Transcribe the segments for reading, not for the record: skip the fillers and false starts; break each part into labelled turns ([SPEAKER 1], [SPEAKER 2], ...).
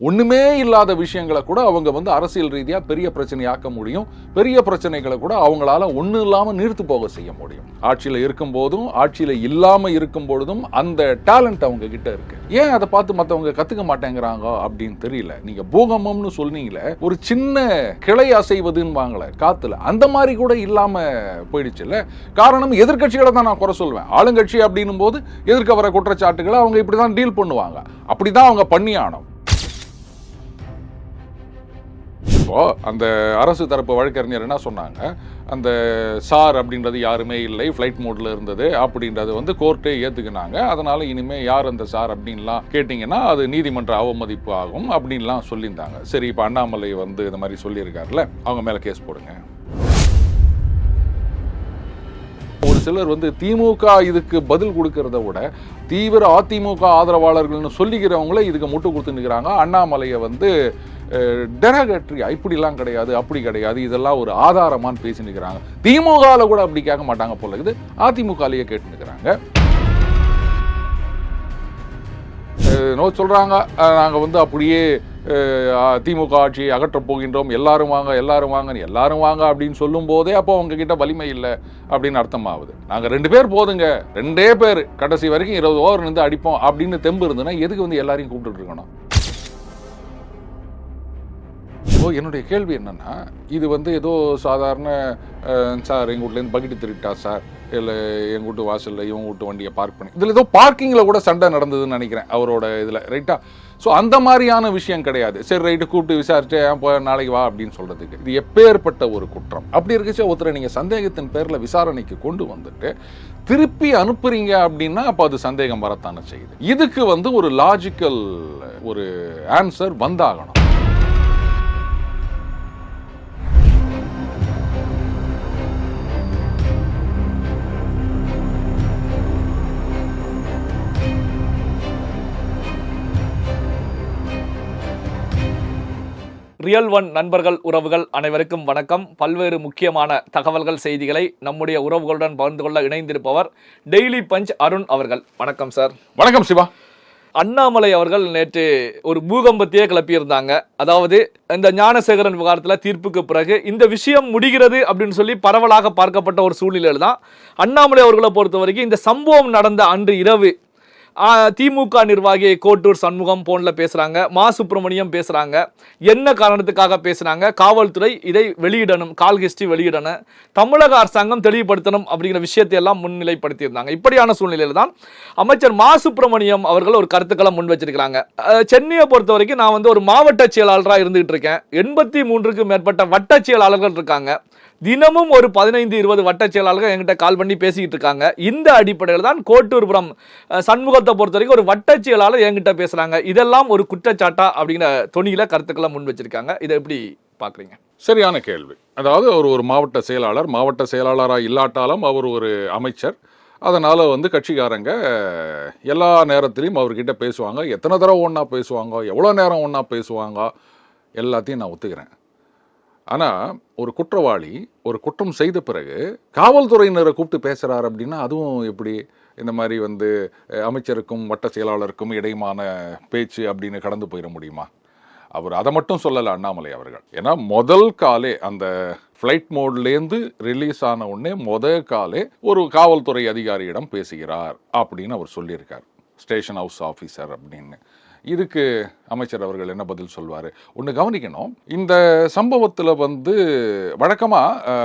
[SPEAKER 1] ஒண்ணுமே இல்லாத விஷயங்களை கூட அவங்க வந்து அரசியல் ரீதியா பெரிய பிரச்சனையாக்க முடியும். பெரிய பிரச்சனைகளை கூட அவங்களால ஒண்ணு இல்லாம நீர்த்து போக செய்ய முடியும். ஆட்சியில இருக்கும் போதும் ஆட்சியில இல்லாம இருக்கும் பொழுதும் அந்த டேலண்ட் அவங்க கிட்ட இருக்கு. ஏன் அதை பார்த்து மத்தவங்க கத்துக்க மாட்டேங்கிறாங்க அப்படின்னு தெரியல. நீங்க பூகம்பம்னு சொன்னீங்களே, ஒரு சின்ன கிளை அசைவதுன்னு வாங்கல காத்துல, அந்த மாதிரி கூட இல்லாம போயிடுச்சுல்ல. காரணம் எதிர்கட்சிகளை தான் நான் குறை சொல்வேன். ஆளுங்கட்சி அப்படின்னும் போது எதிர்க்க வர குற்றச்சாட்டுகளை அவங்க இப்படிதான் டீல் பண்ணுவாங்க. அப்படிதான் அவங்க பண்ணி ஆனோம். இப்போ அந்த அரசு தரப்பு வழக்கறிஞர் என்ன சொன்னாங்க, அந்த சார் அப்படின்றது யாருமே இல்லை, ஃப்ளைட் மோட்ல இருந்தது அப்படின்றது வந்து கோர்ட்டே ஏத்துக்கினாங்க. அதனால இனிமே யார் அந்த சார் அப்படின்லாம் கேட்டீங்கன்னா அது நீதிமன்ற அவமதிப்பு ஆகும் அப்படின்லாம் சொல்லியிருந்தாங்க. சரி, இப்போ அண்ணாமலை வந்து இந்த மாதிரி சொல்லியிருக்காருல, அவங்க மேல கேஸ் போடுங்க. ஒரு சிலர் வந்து திமுக இதுக்கு பதில் கொடுக்கறத விட தீவிர அதிமுக ஆதரவாளர்கள்னு சொல்லிக்கிறவங்களே இதுக்கு முட்டு கொடுத்து நிற்கிறாங்க. அண்ணாமலையை வந்து டெரகட்ரியா இப்படிலாம் கிடையாது, அப்படி கிடையாது, இதெல்லாம் ஒரு ஆதாரமானு பேசி நிற்கிறாங்க. திமுகவில் கூட அப்படி கேட்க மாட்டாங்க போல இருக்குது, அதிமுகலையே கேட்டு நிற்கிறாங்க. சொல்றாங்க நாங்க வந்து அப்படியே திமுக ஆட்சியை அகற்றப் போகின்றோம், எல்லாரும் வாங்க எல்லாரும் வாங்க எல்லாரும் வாங்க அப்படின்னு சொல்லும் போதே அப்போ அவங்க கிட்ட வலிமை இல்லை அப்படின்னு அர்த்தம் ஆகுது. நாங்க 2 பேர் போதுங்க, 2 பேர் கடைசி வரைக்கும் 20 ஓவர் நின்று அடிப்போம் அப்படின்னு தெம்பு இருந்ததுன்னா எதுக்கு வந்து எல்லாரையும் கூப்பிட்டு இருக்கணும்? என்னுடைய கேள்வி என்னன்னா, இது வந்து ஏதோ சாதாரண சார் எங்கள் வீட்லேருந்து பக்கெட்டு திருட்டா சார், இல்லை எங்கள் வீட்டு வாசலில் இவங்க வீட்டு வண்டியை பார்க் பண்ணி, இதில் ஏதோ பார்க்கிங்கில் கூட சண்டை நடந்ததுன்னு நினைக்கிறேன் அவரோட இதில், ரைட்டா? ஸோ அந்த மாதிரியான விஷயம் கிடையாது. சரி ரைட்டு, கூப்பிட்டு விசாரிச்சு நாளைக்கு வா அப்படின்னு சொல்கிறதுக்கு இது எப்பேற்பட்ட ஒரு குற்றம். அப்படி இருக்குச்சு ஒருத்தரை நீங்கள் சந்தேகத்தின் பேரில் விசாரணைக்கு கொண்டு வந்துட்டு திருப்பி அனுப்புறீங்க அப்படின்னா அப்போ அது சந்தேகம் வரத்தானே செய்யுது. இதுக்கு வந்து ஒரு லாஜிக்கல் ஒரு ஆன்சர் வந்தாகணும்.
[SPEAKER 2] ரியல் ஒன் நண்பர்கள், உறவுகள் அனைவருக்கும் வணக்கம். பல்வேறு முக்கியமான தகவல்கள், செய்திகளை நம்முடைய உறவுகளுடன் பகிர்ந்து கொள்ள இணைந்திருப்பவர் டெய்லி பஞ்ச் அருண் அவர்கள். வணக்கம் சார்.
[SPEAKER 1] வணக்கம் சிவா.
[SPEAKER 2] அண்ணாமலை அவர்கள் நேற்று ஒரு பூகம்பத்தையே கிளப்பியிருந்தாங்க. அதாவது இந்த ஞானசேகரன் விவகாரத்தில் தீர்ப்புக்கு பிறகு இந்த விஷயம் முடிகிறது அப்படின்னு சொல்லி பரவலாக பார்க்கப்பட்ட ஒரு சூழ்நிலையில் தான் அண்ணாமலை அவர்களை பொறுத்த வரைக்கும் இந்த சம்பவம் நடந்த அன்று இரவு திமுக நிர்வாகி கோட்டூர் சண்முகம் போனில் பேசுகிறாங்க, மா சுப்பிரமணியம் பேசுகிறாங்க. என்ன காரணத்துக்காக பேசுகிறாங்க? காவல்துறை இதை வெளியிடணும், கால் ஹிஸ்ட்ரி வெளியிடணும், தமிழக அரசாங்கம் தெளிவுபடுத்தணும் அப்படிங்கிற விஷயத்தை எல்லாம் முன்னிலைப்படுத்தியிருந்தாங்க. இப்படியான சூழ்நிலையில் தான் அமைச்சர் மா சுப்பிரமணியம் அவர்கள் ஒரு கருத்துக்களை முன் வச்சிருக்கிறாங்க. சென்னையை பொறுத்த வரைக்கும் நான் வந்து ஒரு மாவட்ட செயலாளராக இருந்துகிட்டு இருக்கேன். 83க்கும் மேற்பட்ட வட்ட செயலாளர்கள் இருக்காங்க. தினமும் ஒரு 15-20 வட்ட செயலாளர்கள் என்கிட்ட கால் பண்ணி பேசிக்கிட்டு இருக்காங்க. இந்த அடிப்படையில் தான் கோட்டூர்புரம் சண்முகத்தை பொறுத்த வரைக்கும் ஒரு வட்ட செயலாளர் என்கிட்ட பேசுறாங்க. இதெல்லாம் ஒரு குற்றச்சாட்டா அப்படிங்கிற தொனியில கருத்துக்களை முன் வச்சிருக்காங்க. இதை எப்படி பாக்குறீங்க?
[SPEAKER 1] சரியான கேள்வி. அதாவது அவர் ஒரு மாவட்ட செயலாளர், மாவட்ட செயலாளராக இல்லாட்டாலும் அவர் ஒரு அமைச்சர். அதனால் வந்து கட்சிக்காரங்க எல்லா நேரத்திலையும் அவர்கிட்ட பேசுவாங்க. எத்தனை தடவை ஒன்றா பேசுவாங்க, எவ்வளோ நேரம் ஒன்றா பேசுவாங்க, எல்லாத்தையும் நான் ஒத்துக்கிறேன். ஆனால் ஒரு குற்றவாளி ஒரு குற்றம் செய்த பிறகு காவல்துறையினரை கூப்பிட்டு பேசுகிறார் அப்படின்னா அதுவும் எப்படி? இந்த மாதிரி வந்து அமைச்சருக்கும் வட்ட செயலாளருக்கும் இடையுமான பேச்சு அப்படின்னு கடந்து போயிட முடியுமா? அவர் அதை மட்டும் சொல்லலை அண்ணாமலை அவர்கள். ஏன்னா முதல் காலே அந்த ஃப்ளைட் மோட்லேருந்து ரிலீஸ் ஆன உடனே முதல் காலே ஒரு காவல்துறை அதிகாரியிடம் பேசுகிறார் அப்படின்னு அவர் சொல்லியிருக்கார், ஸ்டேஷன் ஹவுஸ் ஆஃபீஸர் அப்படின்னு. இதுக்கு அமைச்சர் அவர்கள் என்ன பதில் சொல்வார்? ஒன்று கவனிக்கணும், இந்த சம்பவத்தில் வந்து வழக்கமாக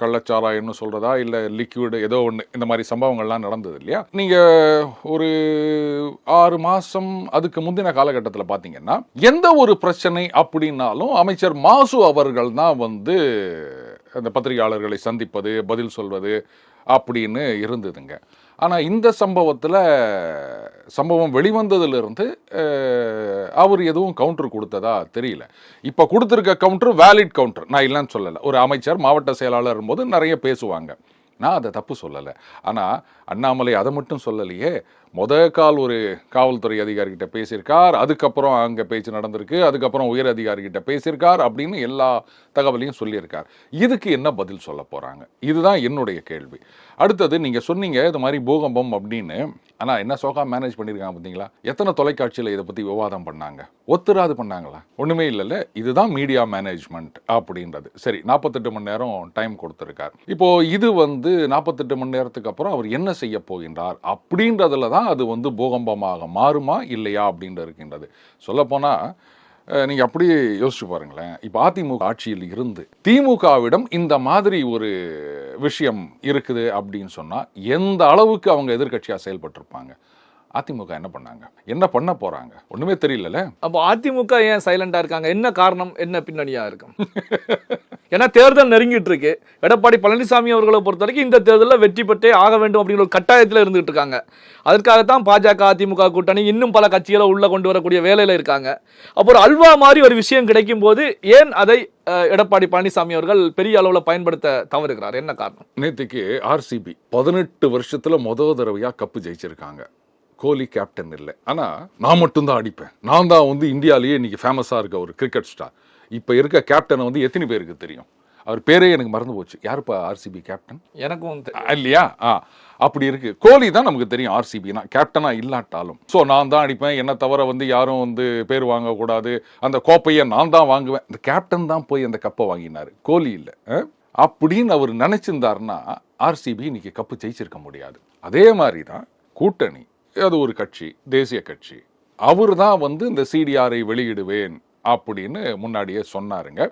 [SPEAKER 1] கள்ளச்சாராயம்னு சொல்கிறதா இல்லை லிக்விடு ஏதோ ஒன்று, இந்த மாதிரி சம்பவங்கள்லாம் நடந்தது இல்லையா? நீங்கள் ஒரு 6 மாதம் அதுக்கு முந்தின காலகட்டத்தில் பார்த்தீங்கன்னா எந்த ஒரு பிரச்சனை அப்படின்னாலும் அமைச்சர் மாசு அவர்கள் தான் வந்து அந்த பத்திரிகையாளர்களை சந்திப்பது, பதில் சொல்வது அப்படின்னு இருந்ததுங்க. ஆனால் இந்த சம்பவம் வெளிவந்ததுலேருந்து அவர் எதுவும் கவுண்டர் கொடுத்ததா தெரியல. இப்போ கொடுத்துருக்க கவுண்டர் வேலிட் கவுண்டர், நான் இல்லைன்னு சொல்லலை. ஒரு அமைச்சர் மாவட்ட செயலாளர் போது நிறைய பேசுவாங்க, நான் அதை தப்பு சொல்லலை. ஆனால் அண்ணாமலை அதை மட்டும் சொல்லலையே, கால் ஒரு காவல்துறை அதிகாரிகிட்ட பேசியிருக்கார், அதுக்கப்புறம் அங்கே பேச்சு நடந்திருக்கு, அதுக்கப்புறம் உயர் அதிகாரிகிட்ட பேசியிருக்கார் அப்படின்னு எல்லா தகவலையும் சொல்லியிருக்கார். இதுக்கு என்ன பதில் சொல்ல போகிறாங்க? இதுதான் என்னுடைய கேள்வி. அடுத்தது நீங்கள் சொன்னீங்க இது மாதிரி பூகம்பம் அப்படின்னு. ஆனால் என்ன சோகா மேனேஜ் பண்ணியிருக்காங்க பார்த்தீங்களா? எத்தனை தொலைக்காட்சியில் இதை பற்றி விவாதம் பண்ணாங்க? ஒத்துராது பண்ணாங்களா? ஒன்றுமே இல்லைல்ல. இதுதான் மீடியா மேனேஜ்மெண்ட் அப்படின்றது. சரி, 48 மணி நேரம் டைம் கொடுத்துருக்கார். இப்போ இது 48 மணி நேரத்துக்கு அப்புறம் அவர் என்ன செய்ய போகின்றார் அப்படின்றதுல தான் அது பூகம்பமாக மாறுமா இல்லையா அப்படின்னு இருக்கின்றது. சொல்லப்போனால் நீங்கள் அப்படியே யோசிச்சு பாருங்களேன். இப்போ அதிமுக ஆட்சியில் இருந்து திமுகவிடம் இந்த மாதிரி ஒரு விஷயம் இருக்குது அப்படின்னு சொன்னால் எந்த அளவுக்கு அவங்க எதிர்க்கட்சியாக செயல்பட்டிருப்பாங்க? அதிமுக என்ன பண்ணாங்க? என்ன பண்ண போறாங்க? ஒண்ணுமே தெரியல.
[SPEAKER 2] அப்போ அதிமுக ஏன் சைலண்டா இருக்காங்க? என்ன காரணம், என்ன பின்னணியா இருக்கும்? ஏன்னா தேர்தல் நெருங்கிட்டு இருக்கு. எடப்பாடி பழனிசாமி அவர்களை பொறுத்த வரைக்கும் இந்த தேர்தலில் வெற்றி பெற்றே ஆக வேண்டும் அப்படிங்கிற ஒரு கட்டாயத்தில் இருந்துகிட்டு இருக்காங்க. அதற்காகத்தான் பாஜக அதிமுக கூட்டணி இன்னும் பல நேரங்களை உள்ள கொண்டு வரக்கூடிய வேலையில இருக்காங்க. அப்போ ஒரு அல்வா மாதிரி ஒரு விஷயம் கிடைக்கும் போது ஏன் அதை எடப்பாடி பழனிசாமி அவர்கள் பெரிய அளவில் பயன்படுத்த தவறுகிறார்? என்ன காரணம்?
[SPEAKER 1] நேற்றுக்கு ஆர்சிபி 18 வருஷத்துல தடவையா கப்பு ஜெயிச்சிருக்காங்க. கோலி கேப்டன் இல்லை, ஆனால் நான் மட்டும்தான் அடிப்பேன், நான் தான் இந்தியாவிலேயே இன்னைக்கு ஃபேமஸாக இருக்க ஒரு கிரிக்கெட் ஸ்டார். இப்போ இருக்க கேப்டனை எத்தனை பேருக்கு தெரியும்? அவர் பேரே எனக்கு மறந்து போச்சு. யாருப்பா ஆர்சிபி கேப்டன்?
[SPEAKER 2] எனக்கும்
[SPEAKER 1] இல்லையா? அப்படி இருக்கு. கோலி தான் நமக்கு தெரியும் ஆர்சிபினா, கேப்டனா இல்லாட்டாலும். ஸோ நான் தான் அடிப்பேன், என்ன தவிர யாரும் பேர் வாங்கக்கூடாது, அந்த கோப்பையை நான் தான் வாங்குவேன். இந்த கேப்டன் தான் போய் அந்த கப்பை வாங்கினாரு, கோலி இல்லை. அப்படின்னு அவர் நினைச்சிருந்தாருன்னா ஆர்சிபி இன்னைக்கு கப்பு ஜெயிச்சிருக்க முடியாது. அதே மாதிரி தான் கூட்டணி, அது ஒரு கட்சி, தேசிய கட்சி. அவர் தான் இந்த சிடிஆரை வெளியிடுவேன் அப்படின்னு முன்னாடியே சொன்னாருங்க.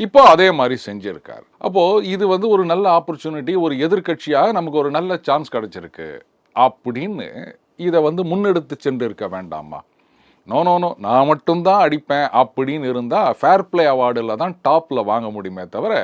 [SPEAKER 1] இப்போ அதே மாதிரி செஞ்சிருக்காரு. அப்போ இது ஒரு நல்ல ஆப்பர்ச்சுனிட்டி, ஒரு எதிர்கட்சியாக நமக்கு ஒரு நல்ல சான்ஸ் கிடைச்சிருக்கு அப்படின்னு இதை முன்னெடுத்து சென்று இருக்க வேண்டாமா? நோ, நான் மட்டும்தான் அடிப்பேன் அப்படின்னு இருந்தால் ஃபேர் பிளே அவார்டில் தான் டாப்பில் வாங்க முடியுமே தவிர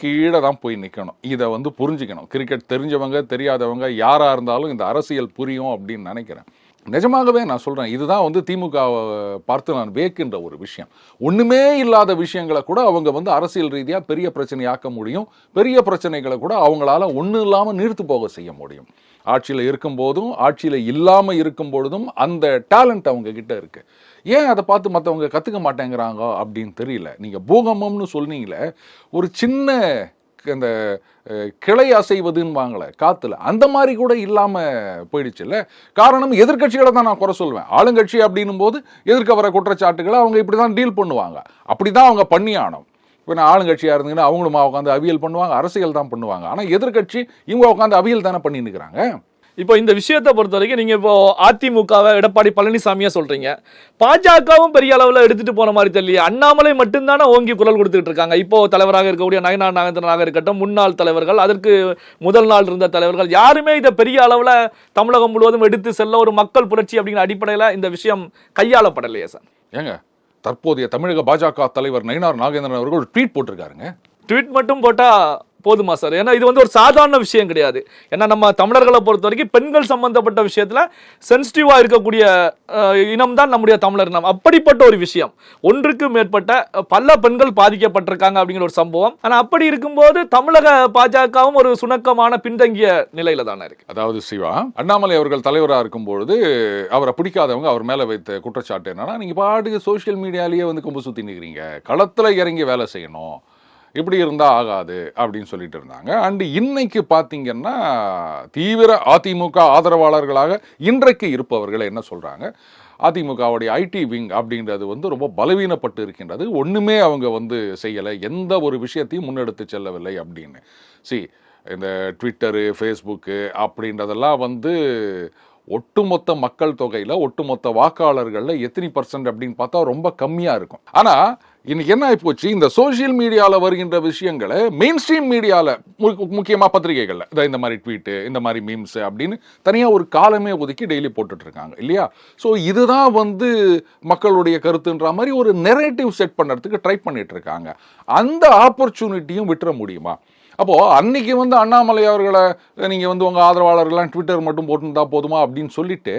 [SPEAKER 1] கீழே தான் போய் நிற்கணும். இதை புரிஞ்சுக்கணும். கிரிக்கெட் தெரிஞ்சவங்க தெரியாதவங்க யாராக இருந்தாலும் இந்த அரசியல் புரியும் அப்படின்னு நினைக்கிறேன். நிஜமாகவே நான் சொல்கிறேன், இதுதான் திமுகவை பார்த்து நான் வேக்கின்ற ஒரு விஷயம். ஒன்றுமே இல்லாத விஷயங்களை கூட அவங்க அரசியல் ரீதியாக பெரிய பிரச்சனையாக்க முடியும். பெரிய பிரச்சனைகளை கூட அவங்களால ஒன்றும் இல்லாமல் நீர்த்து போக செய்ய முடியும். ஆட்சியில் இருக்கும் போதும் ஆட்சியில் இல்லாமல் இருக்கும் பொழுதும் அந்த டேலண்ட் அவங்க கிட்ட இருக்கு. ஏன் அதை பார்த்து மற்றவங்க கற்றுக்க மாட்டேங்கிறாங்க அப்படின்னு தெரியல. நீங்கள் பூகம்பம்னு சொன்னீங்களே, ஒரு சின்ன அந்த கிளை அசைவதுன்னு வாங்கல காத்துல, அந்த மாதிரி கூட இல்லாம போயிடுச்சுல்ல. காரணம் எதிர்கட்சிகளை தான் நான் குறை சொல்வேன். ஆளுங்கட்சி அப்படின்னும் போது எதிர்க்க வர குற்றச்சாட்டுகளை அவங்க இப்படிதான் டீல் பண்ணுவாங்க, அப்படிதான் அவங்க பண்ணி ஆனோம். இப்போ நான் ஆளுங்கட்சியாக இருந்தீங்கன்னா அவங்களும் உட்காந்து அவியல் பண்ணுவாங்க, அரசியல் தான் பண்ணுவாங்க. ஆனால் எதிர்கட்சி இவங்க உட்காந்து அவியல் தானே பண்ணின்னு இருக்கிறாங்க.
[SPEAKER 2] இப்போ இந்த விஷயத்தை பொறுத்த வரைக்கும் நீங்க இப்போ அதிமுகவை எடப்பாடி பழனிசாமியா சொல்றீங்க, பாஜகவும் பெரிய அளவில் எடுத்துட்டு போன மாதிரி தெரியல. அண்ணாமலை மட்டும்தானே ஓங்கி குரல் கொடுத்துட்டு இருக்காங்க. இப்போ தலைவராக இருக்கக்கூடிய நயனார் நாகேந்திரனாக இருக்கட்டும், முன்னாள் தலைவர்கள், அதற்கு முதல் நாள் இருந்த தலைவர்கள், யாருமே இதை பெரிய அளவில் தமிழகம் முழுவதும் எடுத்து செல்ல ஒரு மக்கள் புரட்சி அப்படிங்கிற அடிப்படையில் இந்த விஷயம் கையாளப்படலையே சார்?
[SPEAKER 1] ஏங்க, தற்போதைய தமிழக பாஜக தலைவர் நயனார் நாகேந்திரன் அவர்கள் ஒரு ட்வீட் போட்டிருக்காருங்க.
[SPEAKER 2] ட்வீட் மட்டும் போட்டா போதுமா சார்? ஏன்னா இது ஒரு சாதாரண விஷயம் கிடையாது. ஏன்னா நம்ம தமிழர்களை பொறுத்த வரைக்கும் பெண்கள் சம்பந்தப்பட்ட விஷயத்துல சென்சிட்டிவா இருக்கக்கூடிய இனம் தான் நம்முடைய தமிழர் இனம். அப்படிப்பட்ட ஒரு விஷயம், ஒன்றுக்கு மேற்பட்ட பல பெண்கள் பாதிக்கப்பட்டிருக்காங்க அப்படிங்கிற ஒரு சம்பவம். ஆனா அப்படி இருக்கும்போது தமிழக பாஜகவும் ஒரு சுணக்கமான பின்தங்கிய நிலையில தானே இருக்கு.
[SPEAKER 1] அதாவது சிவா, அண்ணாமலை அவர்கள் தலைவராக இருக்கும்பொழுது அவரை பிடிக்காதவங்க அவர் மேல வைத்த குற்றச்சாட்டு என்னன்னா, நீங்க பாட்டுக்கு சோசியல் மீடியாலேயே கொம்பு சுத்தி நிற்கிறீங்க, களத்துல இறங்கி வேலை செய்யணும், இப்படி இருந்தால் ஆகாது அப்படின்னு சொல்லிட்டு இருந்தாங்க. அண்டு இன்னைக்கு பார்த்தீங்கன்னா தீவிர அதிமுக ஆதரவாளர்களாக இன்றைக்கு இருப்பவர்கள் என்ன சொல்கிறாங்க, அதிமுகவுடைய ஐடி விங் அப்படின்றது ரொம்ப பலவீனப்பட்டு இருக்கின்றது, ஒன்றுமே அவங்க செய்யலை, எந்த ஒரு விஷயத்தையும் முன்னெடுத்து செல்லவில்லை அப்படின்னு. இந்த ட்விட்டரு, ஃபேஸ்புக்கு அப்படின்றதெல்லாம் ஒட்டுமொத்த மக்கள் தொகையில் ஒட்டுமொத்த வாக்காளர்களில் எத்தனை % அப்படின்னு பார்த்தா ரொம்ப கம்மியாக இருக்கும். ஆனால் இன்னைக்கு என்ன ஆகிப்போச்சு, இந்த சோசியல் மீடியாவில் வருகின்ற விஷயங்களை மெயின் ஸ்ட்ரீம் மீடியாவில், முக்கியமாக பத்திரிகைகளில் இந்த மாதிரி ட்வீட்டு, இந்த மாதிரி மீம்ஸ் அப்படின்னு தனியாக ஒரு காலமே ஒதுக்கி டெய்லி போட்டுட்டு இருக்காங்க இல்லையா? ஸோ இதுதான் மக்களுடைய கருத்துன்ற மாதிரி ஒரு நெரேட்டிவ் செட் பண்ணுறதுக்கு ட்ரை பண்ணிட்டு இருக்காங்க. அந்த ஆப்பர்ச்சுனிட்டியும் விட்டுற முடியுமா? அப்போ அன்னைக்கு வந்து அண்ணாமலை அவர்களை நீங்க வந்து உங்க ஆதரவாளர்கள்லாம் ட்விட்டர் மட்டும் போட்டுருந்தா போதுமா அப்படின்னு சொல்லிட்டு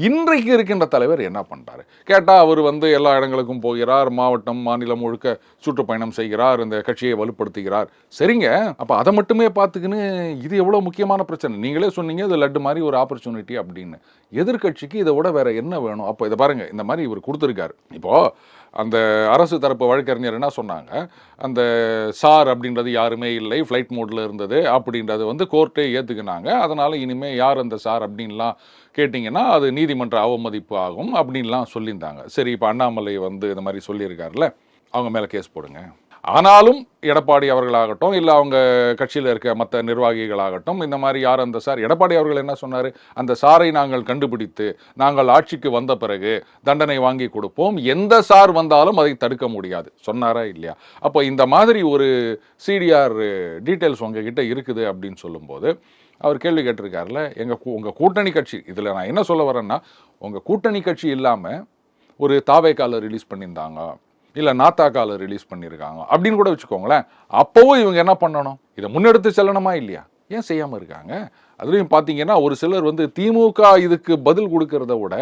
[SPEAKER 1] இன்றைக்கு இருக்கின்ற தலைவர் என்ன பண்றாரு கேட்டா, அவர் வந்து எல்லா இடங்களுக்கும் போகிறார், மாவட்டம் மாநிலம் முழுக்க சுற்றுப்பயணம் செய்கிறார், இந்த கட்சியை வலுப்படுத்துகிறார். சரிங்க, அப்ப அதை மட்டுமே பார்த்துக்கின்னு இது எவ்வளவு முக்கியமான பிரச்சனை. நீங்களே சொன்னீங்க இது லட்டு மாதிரி ஒரு ஆப்பர்ச்சுனிட்டி அப்படின்னு. எதிர்கட்சிக்கு இதை விட வேற என்ன வேணும்? அப்போ இதை பாருங்க, இந்த மாதிரி இவர் கொடுத்துருக்காரு. இப்போ அந்த அரசு தரப்பு வழக்கறிஞர் என்ன சொன்னாங்க, அந்த சார் அப்படின்றது யாருமே இல்லை, ஃப்ளைட் மோட்ல இருந்தது அப்படின்றது வந்து கோர்ட்டே ஏற்றுக்கினாங்க. அதனால இனிமே யார் அந்த சார் அப்படின்லாம் கேட்டிங்கன்னா அது நீதிமன்ற அவமதிப்பு ஆகும் அப்படின்லாம் சொல்லியிருந்தாங்க. சரி, இப்போ அண்ணாமலை வந்து இந்த மாதிரி சொல்லியிருக்காருல்ல, அவங்க மேலே கேஸ் போடுங்க. ஆனாலும் எடப்பாடி அவர்களாகட்டும், இல்லை அவங்க கட்சியில் இருக்க மற்ற நிர்வாகிகளாகட்டும், இந்த மாதிரி யார் அந்த சார், எடப்பாடி அவர்கள் என்ன சொன்னார், அந்த சாரை நாங்கள் கண்டுபிடித்து நாங்கள் ஆட்சிக்கு வந்த பிறகு தண்டனை வாங்கி கொடுப்போம், எந்த சார் வந்தாலும் அதை தடுக்க முடியாது சொன்னாரா இல்லையா? அப்போ இந்த மாதிரி ஒரு சிடிஆர் டீட்டெயில்ஸ் உங்ககிட்ட இருக்குது அப்படின்னு சொல்லும்போது அவர் கேள்வி கேட்டிருக்காருல, உங்கள் கூட்டணி கட்சி, இதில் நான் என்ன சொல்ல வரேன்னா, உங்கள் கூட்டணி கட்சி இல்லாமல் ஒரு தாவேக்கால ரிலீஸ் பண்ணியிருந்தாங்க, இல்லை நாத்தாக்கால ரிலீஸ் பண்ணியிருக்காங்க அப்படின்னு கூட வச்சுக்கோங்களேன். அப்போவும் இவங்க என்ன பண்ணணும், இதை முன்னெடுத்து செல்லணுமா இல்லையா? ஏன் செய்யாமல் இருக்காங்க? அதுலேயும் பார்த்தீங்கன்னா ஒரு சிலர் வந்து திமுக இதுக்கு பதில் கொடுக்கறத விட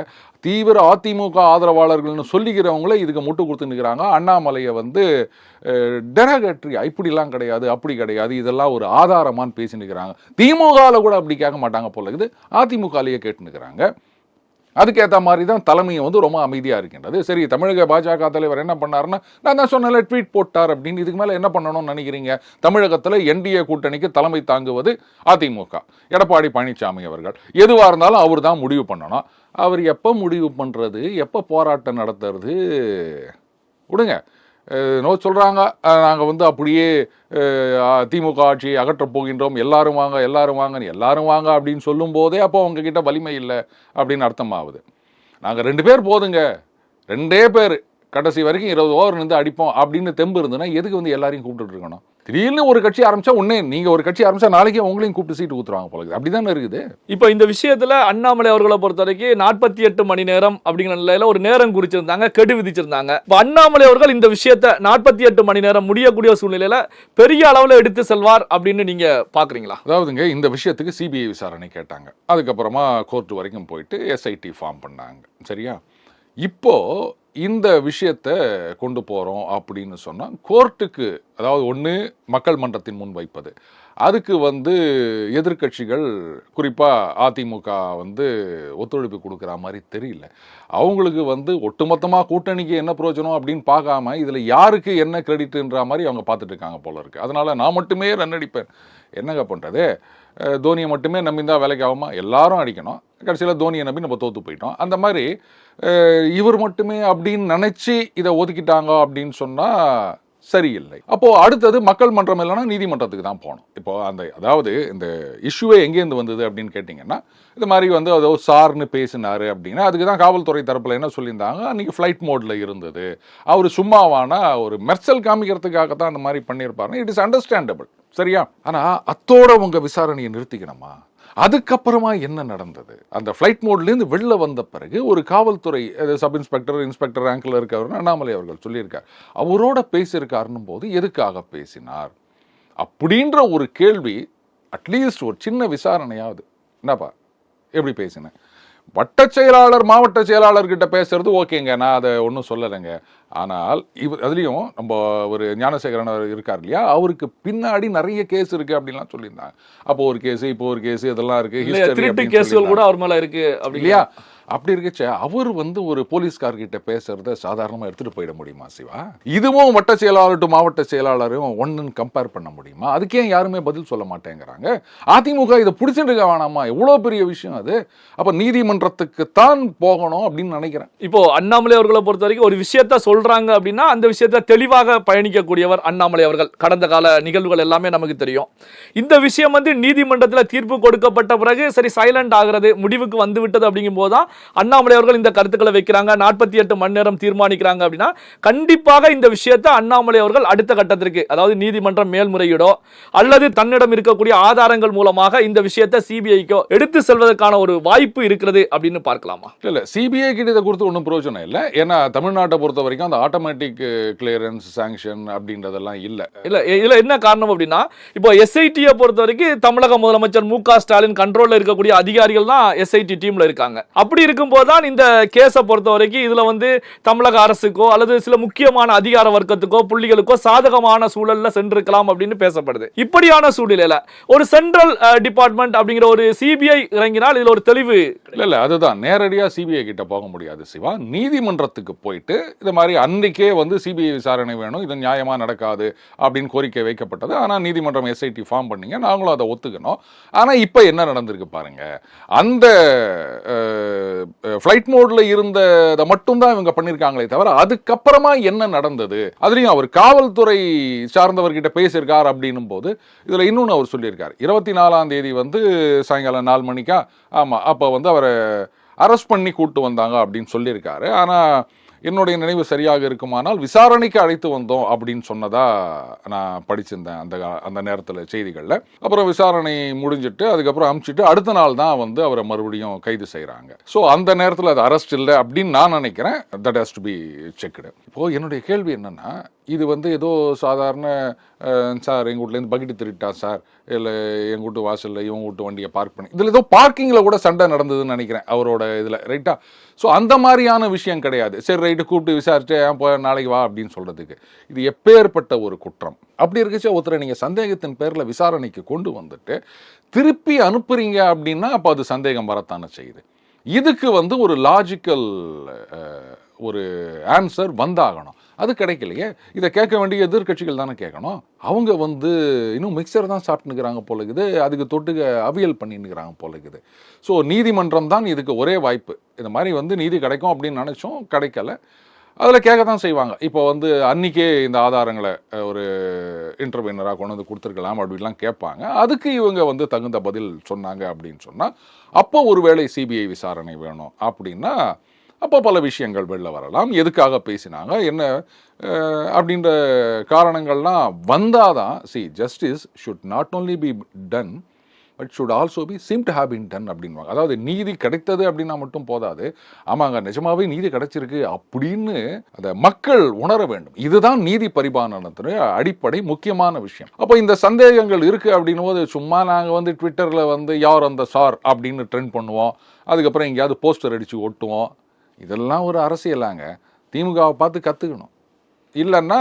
[SPEAKER 1] தீவிர அதிமுக ஆதரவாளர்கள்னு சொல்லிக்கிறவங்களே இதுக்கு முட்டு கொடுத்து நிற்கிறாங்க. அண்ணாமலையை வந்து டெரகட்ரி இப்படிலாம் கிடையாது, அப்படி கிடையாது, இதெல்லாம் ஒரு ஆதாரமானு பேசி நிற்கிறாங்க. திமுகவில் கூட அப்படி கேட்க மாட்டாங்க போல இருக்குது, அதிமுகலையே கேட்டு நிற்கிறாங்க. அதுக்கேற்ற மாதிரி தான் தலைமையை வந்து ரொம்ப அமைதியாக இருக்கின்றது. சரி, தமிழக பாஜக தலைவர் என்ன பண்ணாருன்னா, நான் தான் சொன்னல ட்வீட் போட்டார் அப்படின்னு. இதுக்கு மேலே என்ன பண்ணணும்னு நினைக்கிறீங்க? தமிழகத்தில் என்டிஏ கூட்டணிக்கு தலைமை தாங்குவது அதிமுக, எடப்பாடி பழனிசாமி அவர்கள். எதுவாக இருந்தாலும் அவர் தான் முடிவு பண்ணணும். அவர் எப்போ முடிவு பண்ணுறது, எப்போ போராட்டம் நடத்துறது விடுங்க. சொல்கிறாங்க நாங்கள் வந்து அப்படியே திமுக ஆட்சியை அகற்றப் போகின்றோம், எல்லாரும் வாங்க எல்லாரும் வாங்கன்னு, எல்லாரும் வாங்க அப்படின்னு சொல்லும் போதே அப்போ உங்ககிட்ட வலிமை இல்லை அப்படின்னு அர்த்தமாகுது. நாங்கள் 2 பேர் போதுங்க, 2 பேர் கடைசி வரைக்கும் 20 ஓவர் இருந்து அடிப்போம் அப்படின்னு தெம்பு இருந்ததுன்னா எதுக்கு வந்து எல்லாரையும் கூப்பிட்டு இருக்கணும்? திடீர்னு ஒரு கட்சி ஆரம்பிச்சா உடனே நீங்க ஒரு கட்சி ஆரம்பிச்சா நாளைக்கே உங்களையும் கூப்பிட்டு சீட்டு ஊத்துறாங்க போல இருக்குது. அப்படிதானே இருக்குது.
[SPEAKER 2] இப்போ இந்த விஷயத்துல அண்ணாமலை அவர்களை பொறுத்த வரைக்கும் 48 மணி நேரம் அப்படிங்கிற நிலையில ஒரு நேரம் குறிச்சிருந்தாங்க, கெடு விதிச்சிருந்தாங்க. இப்போ அண்ணாமலை அவர்கள் இந்த விஷயத்தை 48 மணி நேரம் முடியக்கூடிய சூழ்நிலையில பெரிய அளவுல எடுத்து செல்வார் அப்படின்னு நீங்க பாக்குறீங்களா?
[SPEAKER 1] அதாவதுங்க, இந்த விஷயத்துக்கு சிபிஐ விசாரணை கேட்டாங்க, அதுக்கப்புறமா கோர்ட் வரைக்கும் போயிட்டு எஸ்ஐடி ஃபார்ம் பண்ணாங்க. சரியா? இப்போ இந்த விஷயத்தை கொண்டு போகிறோம் அப்படின்னு சொன்னால் கோர்ட்டுக்கு, அதாவது ஒன்று மக்கள் மன்றத்தின் முன் வைப்பது, அதுக்கு வந்து எதிர்கட்சிகள் குறிப்பாக அதிமுக வந்து ஒத்துழைப்பு கொடுக்குற மாதிரி தெரியல. அவங்களுக்கு வந்து ஒட்டுமொத்தமாக கூட்டணிக்கு என்ன பிரயோஜனம் அப்படின்னு பார்க்காம இதில் யாருக்கு என்ன கிரெடிட்டுன்ற மாதிரி அவங்க பார்த்துட்டு இருக்காங்க போல இருக்குது. அதனால் நான் மட்டுமே ரன் அடிப்பேன், என்னங்க பண்ணுறது, தோனியை மட்டுமே நம்பிந்தா வேலைக்கு ஆகுமா? எல்லாரும் அடிக்கணும், கடைசியில் தோனியை நம்பி நம்ம தோற்று போயிட்டோம். அந்த மாதிரி இவர் மட்டுமே அப்படின்னு நினச்சி இதை ஒதுக்கிட்டாங்க அப்படின்னு சொன்னால் சரியில்லை. அப்போ அடுத்தது மக்கள் மன்றம் இல்லைன்னா நீதிமன்றத்துக்கு தான் போகணும். இப்போ அதாவது இந்த இஷ்யூவே எங்கேருந்து வந்தது அப்படின்னு கேட்டிங்கன்னா, இது மாதிரி வந்து அதோ சார்னு பேசினாரு அப்படின்னா அதுக்கு தான் காவல்துறை தரப்பில் என்ன சொல்லியிருந்தாங்க, அன்றைக்கி ஃப்ளைட் மோடில் இருந்தது, அவர் சும்மாவானா ஒரு மெர்சல் காமிக்கிறதுக்காக தான் அந்த மாதிரி பண்ணியிருப்பாருன்னு இட் இஸ் அண்டர்ஸ்டாண்டபிள். சரியா? ஆனால் அத்தோட உங்கள் விசாரணையை நிறுத்திக்கணுமா? அதுக்கப்புறமா என்ன நடந்தது? அந்த ஃப்ளைட் மோட்லேருந்து வெளில வந்த பிறகு ஒரு காவல்துறை சப் இன்ஸ்பெக்டர் ரேங்கில் இருக்கவர் அண்ணாமலை அவர்கள் சொல்லியிருக்கார், அவரோட பேசியிருக்காருன்னும் போது எதுக்காக பேசினார் அப்படின்ற ஒரு கேள்வி, அட்லீஸ்ட் ஒரு சின்ன விசாரணையாவது. என்னப்பா எப்படி பேசினேன்? வட்ட செயலாளர் மாவட்ட செயலாளர்கிட்ட பேசுறது ஓகேங்க, நான் அதை ஒன்றும் சொல்லலைங்க. ஆனால் அதுலேயும் நம்ம ஒரு ஞானசேகரன் இருக்கார் இல்லையா, அவருக்கு பின்னாடி நிறைய கேஸ் இருக்கு அப்படின்லாம் சொல்லியிருந்தாங்க. அப்போ ஒரு கேஸ், இப்போ ஒரு கேஸ், இதெல்லாம் இருக்கு,
[SPEAKER 2] கேஸ்கள் கூட அவர் மேல இருக்கு அப்படி இல்லையா?
[SPEAKER 1] அப்படி இருக்கச்ச அவர் வந்து ஒரு போலீஸ்கார்கிட்ட பேசுறத சாதாரணமாக எடுத்துட்டு போயிட முடியுமா சிவா? இதுவும் வட்ட செயலாளர் டு மாவட்ட செயலாளரும் ஒன்னு கம்பேர் பண்ண முடியுமா? அதுக்கே யாருமே பதில் சொல்ல மாட்டேங்கிறாங்க. அதிமுக இதை பிடிச்சிட்டு வேணாமா? எவ்வளோ பெரிய விஷயம் அது. அப்போ நீதிமன்றத்துக்கு தான் போகணும் அப்படின்னு நினைக்கிறேன்.
[SPEAKER 2] இப்போ அண்ணாமலை அவர்களை பொறுத்த வரைக்கும் ஒரு விஷயத்த சொல்றாங்க அப்படின்னா அந்த விஷயத்த தெளிவாக பயணிக்கக்கூடியவர் அண்ணாமலை அவர்கள். கடந்த கால நிகழ்வுகள் எல்லாமே நமக்கு தெரியும். இந்த விஷயம் வந்து நீதிமன்றத்தில் தீர்ப்பு கொடுக்கப்பட்ட பிறகு சரி சைலண்ட் ஆகிறது, முடிவுக்கு வந்து விட்டது அப்படிங்கும் போதுதான் அண்ணாமலை அவர்கள் இந்த கருத்துக்களை வைக்கிறாங்க, 48 மணி நேரம் தீர்மானிக்கிறாங்க அப்படின்னா கண்டிப்பாக இந்த விஷயத்தை அண்ணாமலை அவர்கள் அடுத்த கட்டத்திற்கு, அதாவது நீதிமன்றம் மேல்முறையீடோ அல்லது தன்னிடம் இருக்கக்கூடிய ஆதாரங்கள் மூலமாக இந்த விஷயத்தை சிபிஐக்கோ எடுத்து செல்வதற்கான ஒரு வாய்ப்பு இருக்கிறது அப்படின்னு பார்க்கலாமா?
[SPEAKER 1] இல்ல சிபிஐ கிட்ட இதை கொடுத்து ஒன்றும் பிரயோஜனம் இல்லை. ஏன்னா தமிழ்நாட்டை பொறுத்த வரைக்கும் அந்த ஆட்டோமேட்டிக் கிளியரன்ஸ் சாங்ஷன் அப்படின்றதெல்லாம் இல்லை.
[SPEAKER 2] இல்ல இதுல என்ன காரணம் அப்படின்னா, இப்போ எஸ்ஐடியை பொறுத்த வரைக்கும் தமிழக முதலமைச்சர் மு க ஸ்டாலின் கண்ட்ரோல்ல இருக்கக்கூடிய அதிகாரிகள் தான் எஸ்ஐடி டீம்ல இருக்காங்க. அப்படி இருக்கும்போது தான் இந்த கேஸை பொறுத்த வரைக்கும் இதுல வந்து தமிழக அரசுக்கோ அல்லது சில முக்கியமான அதிகார வர்க்கத்துக்கோ புள்ளிகளுக்கோ சாதகமான சூழல்ல சென்றிருக்கலாம் அப்படின்னு பேசப்படுது. இப்படியான சூழ்நிலையில ஒரு சென்ட்ரல் டிபார்ட்மெண்ட் அப்படிங்கிற ஒரு சிபிஐ இறங்கினால் இதுல ஒரு தெளிவு
[SPEAKER 1] இல்ல அதுதான் நேரடியா சிபிஐ கிட்ட போக முடியாது சிவா. நீதிமன்றத்துக்கு போயிட்டு இது மாதிரி அன்னைக்கே வந்து சிபிஐ விசாரணை வேணும், இது நியாயமா நடக்காது அப்படின்னு கோரிக்கை வைக்கப்பட்டது. ஆனா நீதிமன்றம் எஸ்ஐடி ஃபார்ம் பண்ணீங்க, நாங்களும் அதை ஒத்துக்கணும். ஆனா இப்ப என்ன நடந்திருக்கு பாருங்க, அந்த ஃபிளைட் மோட்ல இருந்ததை மட்டும்தான் இவங்க பண்ணிருக்காங்களே தவிர அதுக்கப்புறமா என்ன நடந்தது, அதுலயும் அவர் காவல்துறை சார்ந்தவர்கிட்ட பேசியிருக்கார் அப்படின்னும் போது இதுல இன்னொன்னு அவர் சொல்லியிருக்காரு. 24ஆம் தேதி வந்து சாயங்காலம் 4 மணிக்கா ஆமா அப்ப வந்து அவரை அரெஸ்ட் பண்ணி கூட்டு வந்தாங்க அப்படின்னு சொல்லியிருக்காரு. ஆனா என்னுடைய நினைவு சரியாக இருக்குமானால் விசாரணைக்கு அழைத்து வந்தோம் அப்படின்னு சொன்னதா நான் படிச்சிருந்தேன் அந்த நேரத்தில் செய்திகளில். அப்புறம் விசாரணை முடிஞ்சிட்டு அதுக்கப்புறம் அனுப்பிச்சிட்டு அடுத்த நாள் தான் வந்து அவரை மறுபடியும் கைது செய்கிறாங்க. ஸோ அந்த நேரத்தில் அது அரெஸ்ட் இல்லை அப்படின்னு நான் நினைக்கிறேன். That has to be checked. இப்போது என்னுடைய கேள்வி என்னன்னா, இது வந்து ஏதோ சாதாரண சார் எங்கள் வீட்லேருந்து பக்கெட்டு திருட்டான் சார், இல்லை எங்கள் வீட்டு வாசலில் இவங்க வீட்டு வண்டியை பார்க் பண்ணி, இதில் ஏதோ பார்க்கிங்கில் கூட சண்டை நடந்ததுன்னு நினைக்கிறேன் அவரோட இதில், ரைட்டா? ஸோ அந்த மாதிரியான விஷயம் கிடையாது. சரி ரைட்டு கூப்பிட்டு விசாரிச்சு ஏன் போய் நாளைக்கு வா அப்படின்னு சொல்கிறதுக்கு. இது எப்பேற்பட்ட ஒரு குற்றம். அப்படி இருக்குச்சு ஒருத்தரை நீங்கள் சந்தேகத்தின் பேரில் விசாரணைக்கு கொண்டு வந்துட்டு திருப்பி அனுப்புறீங்க அப்படின்னா அப்போ அது சந்தேகம் வரத்தானே செய்யுது. இதுக்கு வந்து ஒரு லாஜிக்கல் ஒரு ஆன்சர் வந்தாகணும். அது கிடைக்கலையே. இதை கேட்க வேண்டிய எதிர்கட்சிகள் தானே கேட்கணும். அவங்க வந்து இன்னும் மிக்சர் தான் சாப்பிட்டுக்கிறாங்க போல இருக்குது, அதுக்கு தொட்டுக்க அவியல் பண்ணின்னுக்கிறாங்க போல இருக்குது. ஸோ நீதிமன்றம் தான் இதுக்கு ஒரே வாய்ப்பு. இந்த மாதிரி வந்து நீதி கிடைக்கும் அப்படின்னு நினச்சோம், கிடைக்கல. அதில் கேட்க தான் செய்வாங்க. இப்போ வந்து அன்றைக்கே இந்த ஆதாரங்களை ஒரு இன்டர்வியூனராக கொண்டு வந்து கொடுத்துருக்கலாம் அப்படின்லாம் கேட்பாங்க. அதுக்கு இவங்க வந்து தகுந்த பதில் சொன்னாங்க அப்படின்னு சொன்னால் அப்போ ஒருவேளை சிபிஐ விசாரணை வேணும் அப்படின்னா அப்போ பல விஷயங்கள் வெளில வரலாம். எதுக்காக பேசினாங்க என்ன அப்படின்ற காரணங்கள்லாம் வந்தாதான் justice should not only be done but should also be seem to have been done அப்படின்வாங்க. அதாவது நீதி கிடைத்தது அப்படின்னா மட்டும் போதாது, ஆமாங்க நிஜமாவே நீதி கிடைச்சிருக்கு அப்படின்னு அதை மக்கள் உணர வேண்டும். இதுதான் நீதி பரிபாலனத்தினுடைய அடிப்படை முக்கியமான விஷயம். அப்போ இந்த சந்தேகங்கள் இருக்கு அப்படின்னும் போது சும்மா நாங்கள் வந்து ட்விட்டரில் வந்து யார் அந்த சார் அப்படின்னு ட்ரெண்ட் பண்ணுவோம், அதுக்கப்புறம் எங்கேயாவது போஸ்டர் அடித்து ஒட்டுவோம். இதெல்லாம் ஒரு அரசியலாங்க. திமுகவை பார்த்து கற்றுக்கணும். இல்லைன்னா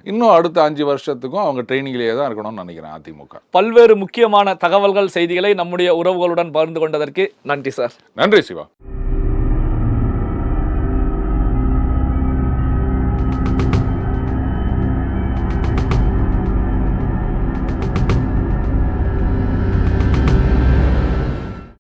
[SPEAKER 1] இன்னும் அடுத்த 5 வருஷத்துக்கும் அவங்க ட்ரைனிங்லேயே தான் இருக்கணும்னு நினைக்கிறேன் அதிமுக.
[SPEAKER 2] பல்வேறு முக்கியமான தகவல்கள் செய்திகளை நம்முடைய உறவுகளுடன் பகிர்ந்து கொண்டதற்கு நன்றி சார்.
[SPEAKER 1] நன்றி சிவா.